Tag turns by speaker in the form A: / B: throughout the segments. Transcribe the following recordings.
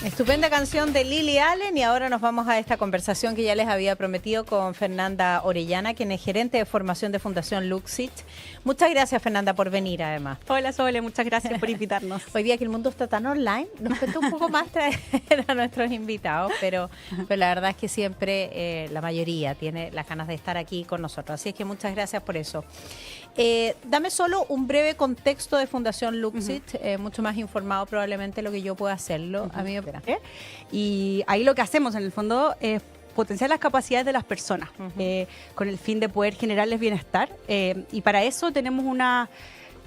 A: Estupenda canción de Lily Allen y ahora nos vamos a esta conversación que ya les había prometido con Fernanda Orellana, quien es gerente de formación de Fundación Luxit. Muchas gracias, Fernanda, por venir además.
B: Hola, Sole, muchas gracias por invitarnos.
A: Hoy día que el mundo está tan online, nos cuesta un poco más traer a nuestros invitados, pero la verdad es que siempre la mayoría tiene las ganas de estar aquí con nosotros. Así es que muchas gracias por eso. Dame solo un breve contexto de Fundación Luxit, mucho más informado probablemente lo que yo pueda hacerlo. A mí me...
B: Y ahí lo que hacemos en el fondo es potenciar las capacidades de las personas con el fin de poder generarles bienestar. Y para eso tenemos una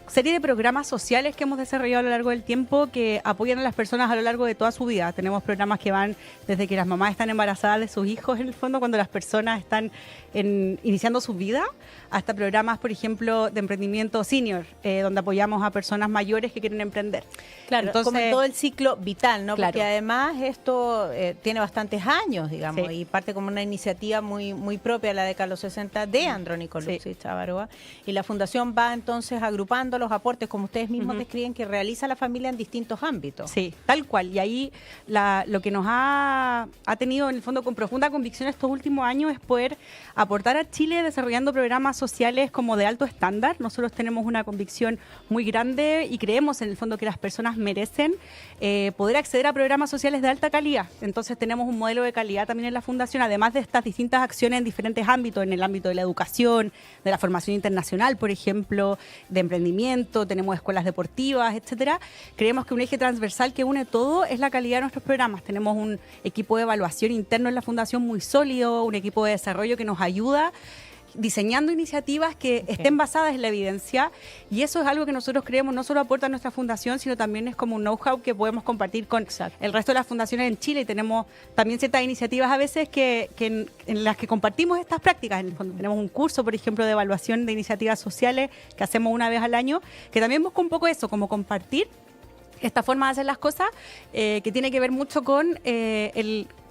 B: serie de programas sociales que hemos desarrollado a lo largo del tiempo que apoyan a las personas a lo largo de toda su vida. Tenemos programas que van desde que las mamás están embarazadas de sus hijos, en el fondo, cuando las personas están iniciando su vida, hasta programas, por ejemplo, de emprendimiento senior, donde apoyamos a personas mayores que quieren emprender.
A: Claro, entonces, como en todo el ciclo vital, ¿no?
B: Claro.
A: Porque además esto tiene bastantes años, digamos,
B: sí,
A: y parte como una iniciativa muy propia de la década de los 60 de Andrónico Luxit Chavarría. Y la Fundación va entonces agrupando los aportes, como ustedes mismos describen, que realiza la familia en distintos ámbitos.
B: Sí, tal cual. Y ahí lo que nos ha tenido en el fondo con profunda convicción estos últimos años es poder aportar a Chile desarrollando programas sociales como de alto estándar. Nosotros tenemos una convicción muy grande y creemos en el fondo que las personas merecen poder acceder a programas sociales de alta calidad. Entonces tenemos un modelo de calidad también en la Fundación, además de estas distintas acciones en diferentes ámbitos, en el ámbito de la educación, de la formación internacional, por ejemplo, de emprendimiento, tenemos escuelas deportivas, etcétera. Creemos que un eje transversal que une todo es la calidad de nuestros programas. Tenemos un equipo de evaluación interno en la Fundación muy sólido, un equipo de desarrollo que nos ayuda diseñando iniciativas que estén basadas en la evidencia, y eso es algo que nosotros creemos no solo aporta a nuestra fundación, sino también es como un know-how que podemos compartir con el resto de las fundaciones en Chile. Y tenemos también ciertas iniciativas a veces en las que compartimos estas prácticas. En el fondo tenemos un curso, por ejemplo, de evaluación de iniciativas sociales que hacemos una vez al año, que también busca un poco eso, como compartir esta forma de hacer las cosas, que tiene que ver mucho con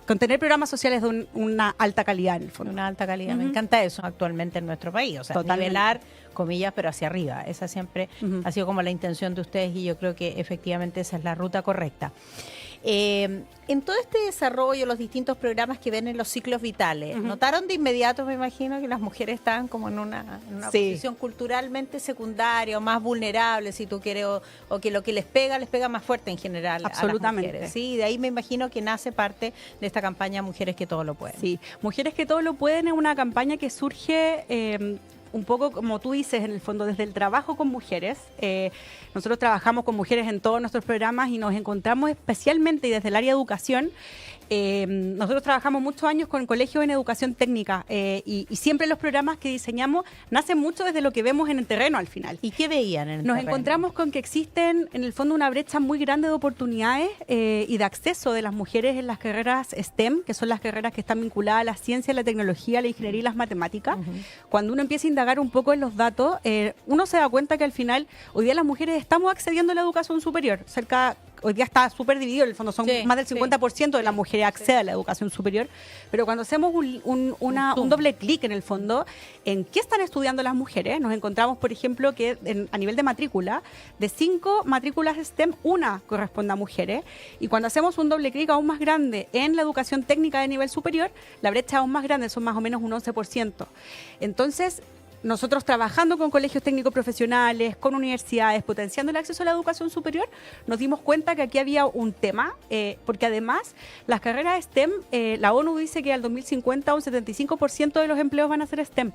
B: con tener programas sociales de una alta calidad, en el fondo.
A: Una alta calidad. Me encanta eso actualmente en nuestro país. O sea, nivelar, comillas, pero hacia arriba. Esa siempre ha sido como la intención de ustedes y yo creo que efectivamente esa es la ruta correcta. En todo este desarrollo, los distintos programas que ven en los ciclos vitales, ¿notaron de inmediato, me imagino, que las mujeres estaban como en una posición culturalmente secundaria o más vulnerable, si tú quieres, o que lo que les pega más fuerte en general a las mujeres? Sí, de ahí me imagino que nace parte de esta campaña Mujeres que todo lo pueden.
B: Sí, Mujeres que todo lo pueden es una campaña que surge un poco, como tú dices, en el fondo, desde el trabajo con mujeres. Nosotros trabajamos con mujeres en todos nuestros programas y nos encontramos especialmente, y desde el área de educación, nosotros trabajamos muchos años con colegios en educación técnica y siempre los programas que diseñamos nacen mucho desde lo que vemos en el terreno al final.
A: ¿Y qué veían en el terreno?
B: Nos encontramos con que existen en el fondo una brecha muy grande de oportunidades y de acceso de las mujeres en las carreras STEM, que son las carreras que están vinculadas a la ciencia, la tecnología, la ingeniería y las matemáticas. Cuando uno empieza a indagar un poco en los datos, uno se da cuenta que al final hoy día las mujeres estamos accediendo a la educación superior. Hoy día está súper dividido, en el fondo son más del 50% de las mujeres acceden a la educación superior, pero cuando hacemos un doble clic en el fondo en qué están estudiando las mujeres, nos encontramos, por ejemplo, que a nivel de matrícula, de 5 matrículas STEM, 1 corresponde a mujeres, y cuando hacemos un doble clic aún más grande en la educación técnica de nivel superior, la brecha aún más grande, son más o menos un 11%. Entonces, nosotros trabajando con colegios técnicos profesionales, con universidades, potenciando el acceso a la educación superior, nos dimos cuenta que aquí había un tema, porque además las carreras STEM, la ONU dice que al 2050 un 75% de los empleos van a ser STEM,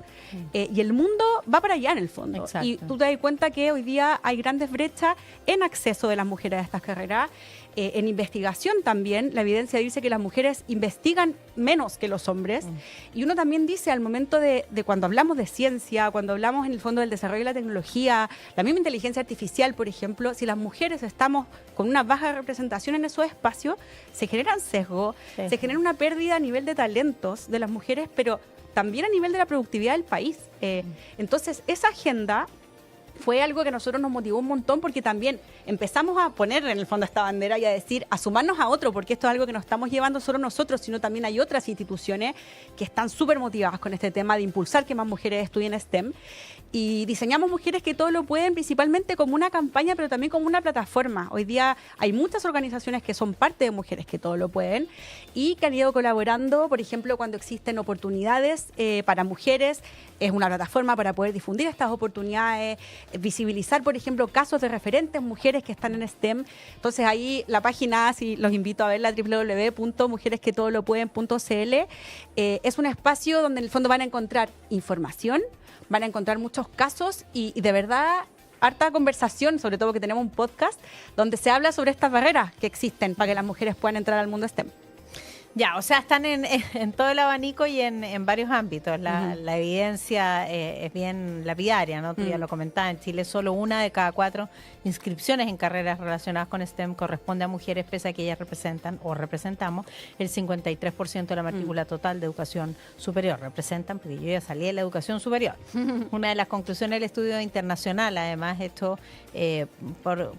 B: y el mundo va para allá en el fondo. Exacto. Y tú te das cuenta que hoy día hay grandes brechas en acceso de las mujeres a estas carreras. En investigación también, la evidencia dice que las mujeres investigan menos que los hombres, y uno también dice al momento de cuando hablamos de ciencia, cuando hablamos en el fondo del desarrollo de la tecnología, la misma inteligencia artificial, por ejemplo, si las mujeres estamos con una baja representación en esos espacios, se generan sesgos, se genera una pérdida a nivel de talentos de las mujeres, pero también a nivel de la productividad del país. Entonces, esa agenda fue algo que a nosotros nos motivó un montón porque también empezamos a poner en el fondo esta bandera y a decir, a sumarnos a otro, porque esto es algo que no estamos llevando solo nosotros, sino también hay otras instituciones que están súper motivadas con este tema de impulsar que más mujeres estudien STEM. Y diseñamos Mujeres que Todo Lo Pueden principalmente como una campaña, pero también como una plataforma. Hoy día hay muchas organizaciones que son parte de Mujeres que Todo Lo Pueden y que han ido colaborando, por ejemplo, cuando existen oportunidades para mujeres. Es una plataforma para poder difundir estas oportunidades, visibilizar, por ejemplo, casos de referentes mujeres que están en STEM. Entonces ahí la página, si los invito a ver, la www.mujeresquetodolopueden.cl, es un espacio donde en el fondo van a encontrar información, van a encontrar muchos casos y de verdad harta conversación, sobre todo porque tenemos un podcast donde se habla sobre estas barreras que existen para que las mujeres puedan entrar al mundo STEM.
A: Ya, o sea, están en todo el abanico y en varios ámbitos. La evidencia es bien lapidaria, ¿no? Tú ya lo comentabas, en Chile solo 1 de cada 4 inscripciones en carreras relacionadas con STEM corresponde a mujeres, pese a que ellas representan o representamos el 53% de la matrícula total de educación superior. Representan, porque yo ya salí de la educación superior. Una de las conclusiones del estudio internacional, además, esto por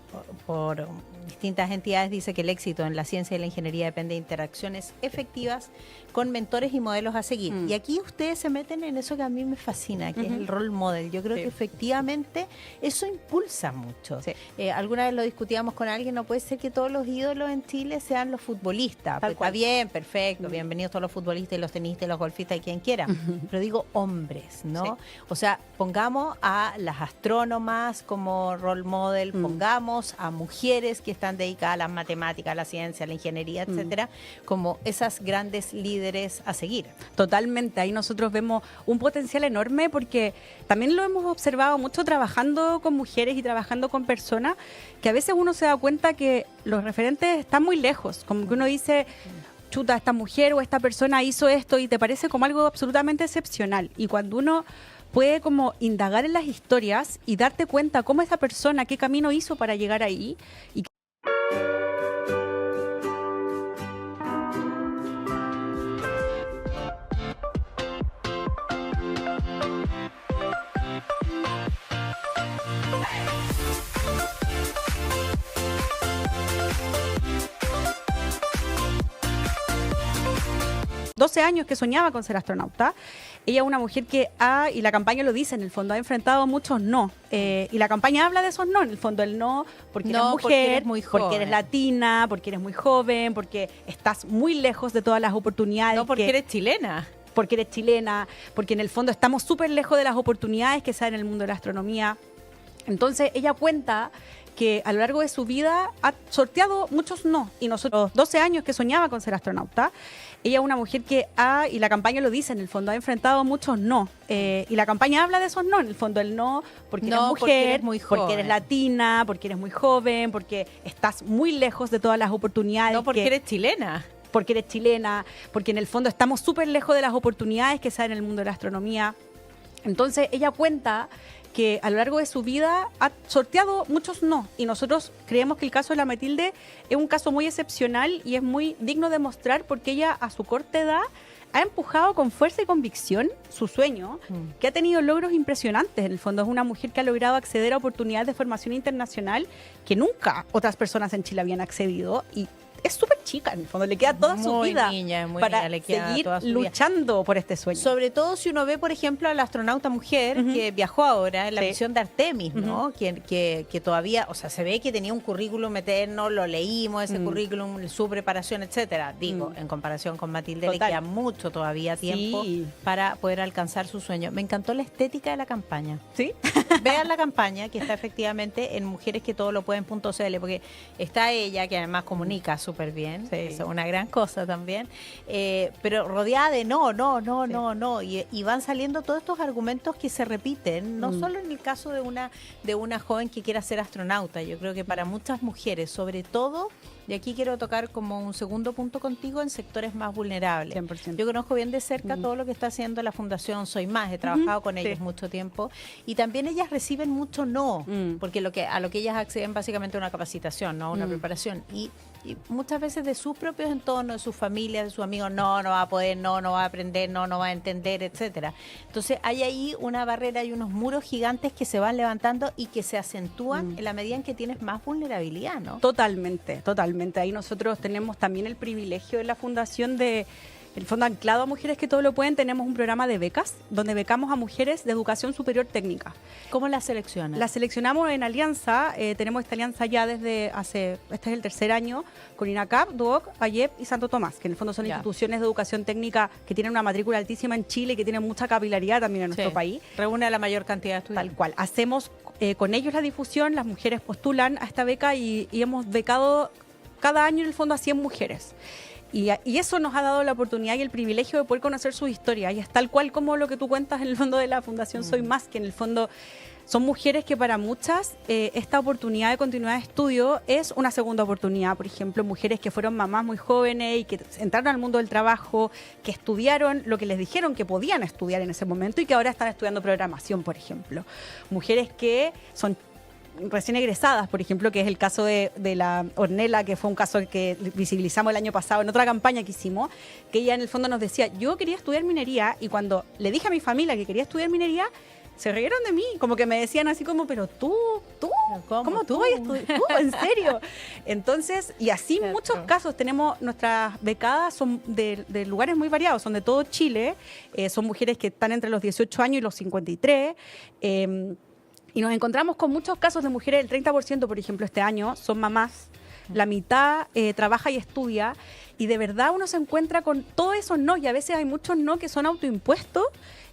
A: distintas entidades, dice que el éxito en la ciencia y la ingeniería depende de interacciones efectivas con mentores y modelos a seguir. Y aquí ustedes se meten en eso que a mí me fascina, que es el role model. Yo creo que efectivamente eso impulsa mucho. Sí. Alguna vez lo discutíamos con alguien, no puede ser que todos los ídolos en Chile sean los futbolistas. Pues está bien, perfecto, bienvenidos todos los futbolistas y los tenistas y los golfistas y quien quiera. Pero digo hombres, ¿no? Sí. O sea, pongamos a las astrónomas como role model, pongamos a mujeres que están dedicadas a las matemáticas, a la ciencia, a la ingeniería, etcétera, como esas grandes líderes a seguir.
B: Totalmente, ahí nosotros vemos un potencial enorme porque también lo hemos observado mucho trabajando con mujeres y trabajando con personas, que a veces uno se da cuenta que los referentes están muy lejos, como que uno dice, chuta, esta mujer o esta persona hizo esto y te parece como algo absolutamente excepcional, y cuando uno puede como indagar en las historias y darte cuenta cómo esa persona, qué camino hizo para llegar ahí, y 12 años que soñaba con ser astronauta. Ella es una mujer que y la campaña lo dice en el fondo, ha enfrentado muchos no. Y la campaña habla de esos no, en el fondo el no, porque eres mujer, porque eres muy joven, porque eres latina, porque eres muy joven, porque estás muy lejos de todas las oportunidades.
A: No, porque eres chilena.
B: Porque eres chilena, porque en el fondo estamos súper lejos de las oportunidades que se dan en el mundo de la astronomía. Entonces ella cuenta que a lo largo de su vida ha sorteado muchos no. Y nosotros, 12 años que soñaba con ser astronauta, ella es una mujer que y la campaña lo dice en el fondo, ha enfrentado muchos no. Y la campaña habla de esos no, en el fondo el no, porque eres mujer, porque eres muy joven, porque eres latina, porque eres muy joven, porque estás muy lejos de todas las oportunidades.
A: No, porque eres chilena.
B: Porque eres chilena, porque en el fondo estamos súper lejos de las oportunidades que se dan en el mundo de la astronomía. Entonces ella cuenta que a lo largo de su vida ha sorteado muchos no, y nosotros creemos que el caso de la Matilde es un caso muy excepcional y es muy digno de mostrar porque ella a su corta edad ha empujado con fuerza y convicción su sueño, que ha tenido logros impresionantes. En el fondo es una mujer que ha logrado acceder a oportunidades de formación internacional que nunca otras personas en Chile habían accedido, y es súper chica, en el fondo le queda toda su vida para seguir luchando por este sueño.
A: Sobre todo si uno ve, por ejemplo, a la astronauta mujer que viajó ahora en la misión de Artemis, ¿no? Que todavía, o sea, se ve que tenía un currículum eterno, lo leímos, ese currículum, su preparación, etcétera. Digo, en comparación con Matilde, le queda mucho todavía tiempo para poder alcanzar su sueño. Me encantó la estética de la campaña.
B: ¿Sí?
A: Vean la campaña, que está efectivamente en mujeresquetodolopueden.cl, porque está ella, que además comunica súper bien, eso es una gran cosa también, pero rodeada de no, y van saliendo todos estos argumentos que se repiten, no solo en el caso de una joven que quiera ser astronauta. Yo creo que para muchas mujeres, sobre todo Y aquí quiero tocar como un segundo punto contigo en sectores más vulnerables.
B: 100%.
A: Yo conozco bien de cerca todo lo que está haciendo la Fundación Soy Más, he trabajado con ellos mucho tiempo y también ellas reciben mucho no, porque a lo que ellas acceden básicamente a una capacitación, ¿no? Una preparación y muchas veces de sus propios entornos, de sus familias, de sus amigos, no va a poder, no va a aprender, no va a entender, etcétera. Entonces hay ahí una barrera y unos muros gigantes que se van levantando y que se acentúan en la medida en que tienes más vulnerabilidad, ¿no?
B: Totalmente. Ahí nosotros tenemos también el privilegio de la fundación de el Fondo Anclado a Mujeres que Todo Lo Pueden. Tenemos un programa de becas donde becamos a mujeres de educación superior técnica.
A: ¿Cómo las seleccionan?
B: Las seleccionamos en alianza. Tenemos esta alianza ya desde este es el tercer año, con INACAP, DUOC, AYEP y Santo Tomás, que en el fondo son instituciones de educación técnica que tienen una matrícula altísima en Chile y que tienen mucha capilaridad también en nuestro país.
A: Reúne a la mayor cantidad de estudiantes.
B: Tal cual. Hacemos con ellos la difusión, las mujeres postulan a esta beca y hemos becado cada año en el fondo a 100 mujeres. Y eso nos ha dado la oportunidad y el privilegio de poder conocer su historia. Y es tal cual como lo que tú cuentas en el fondo de la Fundación Soy Más, que en el fondo son mujeres que para muchas esta oportunidad de continuidad de estudio es una segunda oportunidad. Por ejemplo, mujeres que fueron mamás muy jóvenes y que entraron al mundo del trabajo, que estudiaron lo que les dijeron que podían estudiar en ese momento y que ahora están estudiando programación, por ejemplo. Mujeres que son recién egresadas, por ejemplo, que es el caso de la Ornella, que fue un caso que visibilizamos el año pasado en otra campaña que hicimos, que ella en el fondo nos decía, yo quería estudiar minería, y cuando le dije a mi familia que quería estudiar minería, se rieron de mí, como que me decían así como, pero tú, ¿cómo tú vas a estudiar? ¿Tú? ¿En serio? Entonces, y así muchos casos, tenemos nuestras becadas, son de lugares muy variados, son de todo Chile, son mujeres que están entre los 18 años y los 53, y nos encontramos con muchos casos de mujeres, el 30%, por ejemplo, este año, son mamás. La mitad trabaja y estudia. Y de verdad uno se encuentra con todos esos no. Y a veces hay muchos no que son autoimpuestos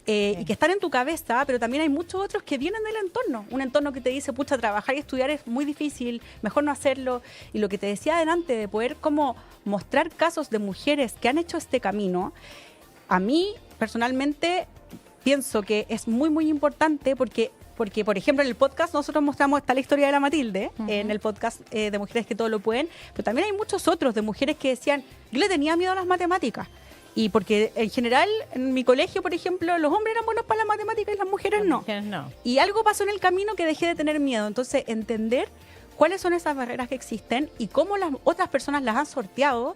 B: y que están en tu cabeza, pero también hay muchos otros que vienen del entorno. Un entorno que te dice, pucha, trabajar y estudiar es muy difícil, mejor no hacerlo. Y lo que te decía adelante, de poder como mostrar casos de mujeres que han hecho este camino, a mí personalmente pienso que es muy, muy importante porque, por ejemplo, en el podcast nosotros mostramos, está la historia de la Matilde, en el podcast de Mujeres que Todo Lo Pueden, pero también hay muchos otros de mujeres que decían, yo le tenía miedo a las matemáticas. Y porque en general, en mi colegio, por ejemplo, los hombres eran buenos para las matemáticas y las mujeres no. Y algo pasó en el camino que dejé de tener miedo. Entonces, entender cuáles son esas barreras que existen y cómo las otras personas las han sorteado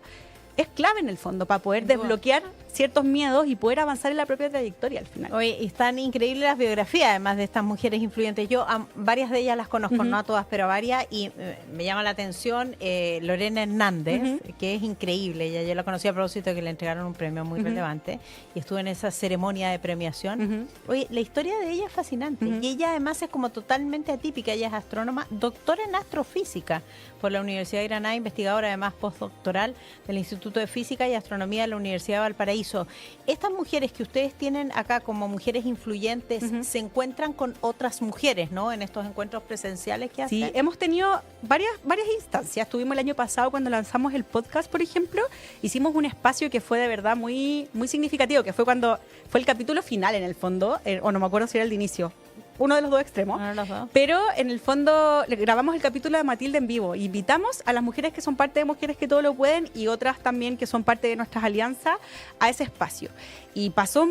B: es clave en el fondo para poder desbloquear ciertos miedos y poder avanzar en la propia trayectoria al final.
A: Oye, y están increíbles las biografías, además de estas mujeres influyentes. Yo varias de ellas las conozco, no a todas, pero a varias, y me llama la atención Lorena Hernández, que es increíble. Yo la conocí a propósito de que le entregaron un premio muy relevante y estuve en esa ceremonia de premiación. Oye, la historia de ella es fascinante y ella además es como totalmente atípica. Ella es astrónoma, doctora en astrofísica por la Universidad de Granada, investigadora además postdoctoral del Instituto de Física y Astronomía de la Universidad de Valparaíso. Estas mujeres que ustedes tienen acá como mujeres influyentes se encuentran con otras mujeres, ¿no? En estos encuentros presenciales que hacen.
B: Sí, hemos tenido varias instancias. Tuvimos el año pasado cuando lanzamos el podcast, por ejemplo, hicimos un espacio que fue de verdad muy, muy significativo, que fue cuando fue el capítulo final en el fondo, o no me acuerdo si era el de inicio. Uno de los dos extremos, pero en el fondo grabamos el capítulo de Matilde en vivo. Invitamos a las mujeres que son parte de Mujeres que Todo Lo Pueden y otras también que son parte de nuestras alianzas a ese espacio. Y pasó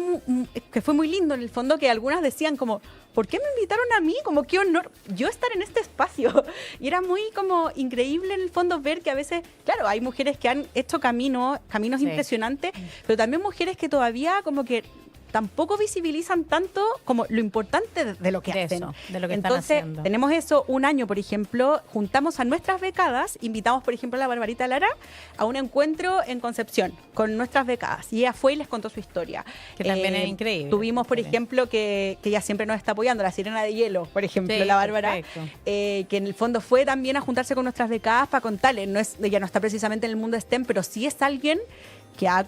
B: que fue muy lindo en el fondo, que algunas decían como, ¿por qué me invitaron a mí? Como qué honor yo estar en este espacio. Y era muy como increíble en el fondo ver que a veces, claro, hay mujeres que han hecho caminos impresionantes, pero también mujeres que todavía como que tampoco visibilizan tanto como lo importante de lo que hacen.
A: De lo que
B: Entonces,
A: están haciendo.
B: Tenemos eso, un año, por ejemplo, juntamos a nuestras becadas, invitamos, por ejemplo, a la Barbarita Lara a un encuentro en Concepción con nuestras becadas. Y ella fue y les contó su historia.
A: Que también es increíble.
B: Tuvimos, por ejemplo, que ella siempre nos está apoyando, la Sirena de Hielo, por ejemplo, la Bárbara, que en el fondo fue también a juntarse con nuestras becadas para contarles. Ella no está precisamente en el mundo STEM, pero sí es alguien que ha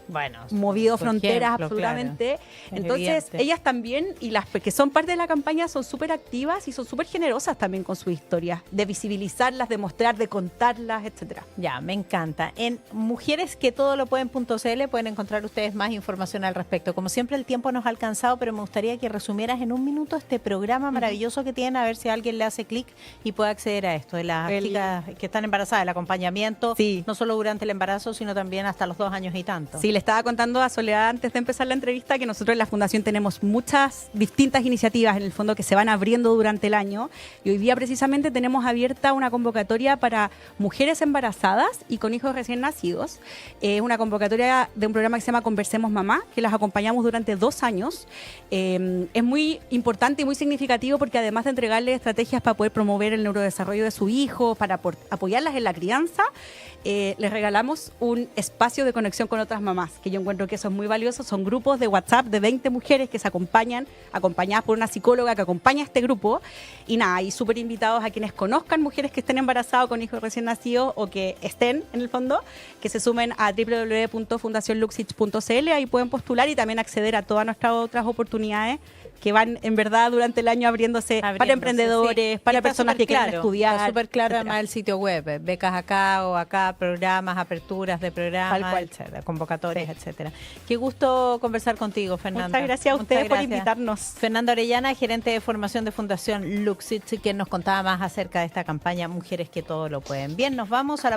B: movido fronteras
A: ejemplo,
B: absolutamente.
A: Claro.
B: Entonces,
A: Evidente.
B: ellas también, y las que son parte de la campaña, son súper activas y son súper generosas también con su historia, de visibilizarlas, de mostrar, de contarlas, etcétera.
A: Ya, me encanta. En mujeresquetodolopueden.cl pueden encontrar ustedes más información al respecto. Como siempre, el tiempo nos ha alcanzado, pero me gustaría que resumieras en un minuto este programa maravilloso que tienen, a ver si alguien le hace clic y puede acceder a esto, de las chicas que están embarazadas, el acompañamiento, no solo durante el embarazo, sino también hasta los 2 años y tanto.
B: Sí, le estaba contando a Soledad antes de empezar la entrevista que nosotros en la Fundación tenemos muchas distintas iniciativas en el fondo que se van abriendo durante el año, y hoy día precisamente tenemos abierta una convocatoria para mujeres embarazadas y con hijos recién nacidos. Es una convocatoria de un programa que se llama Conversemos Mamá, que las acompañamos durante 2 años. Es muy importante y muy significativo porque además de entregarles estrategias para poder promover el neurodesarrollo de su hijo, para apoyarlas en la crianza, les regalamos un espacio de conexión con otras mamás, que yo encuentro que eso es muy valioso. Son grupos de WhatsApp de 20 mujeres que se acompañan, acompañadas por una psicóloga que acompaña a este grupo. Y nada, y súper invitados a quienes conozcan mujeres que estén embarazadas con hijos recién nacidos o que estén en el fondo, que se sumen a www.fundacionluxich.cl. Ahí pueden postular y también acceder a todas nuestras otras oportunidades que van en verdad durante el año abriéndose para emprendedores, para personas que quieren estudiar.
A: Está súper claro además el sitio web, becas acá o acá, programas, aperturas de programas, etcétera, convocatorias, etcétera. Qué gusto conversar contigo, Fernanda.
B: Muchas gracias a ustedes por invitarnos.
A: Fernanda Orellana, gerente de formación de Fundación Luxich, quien nos contaba más acerca de esta campaña Mujeres que todo lo pueden. Bien, nos vamos a la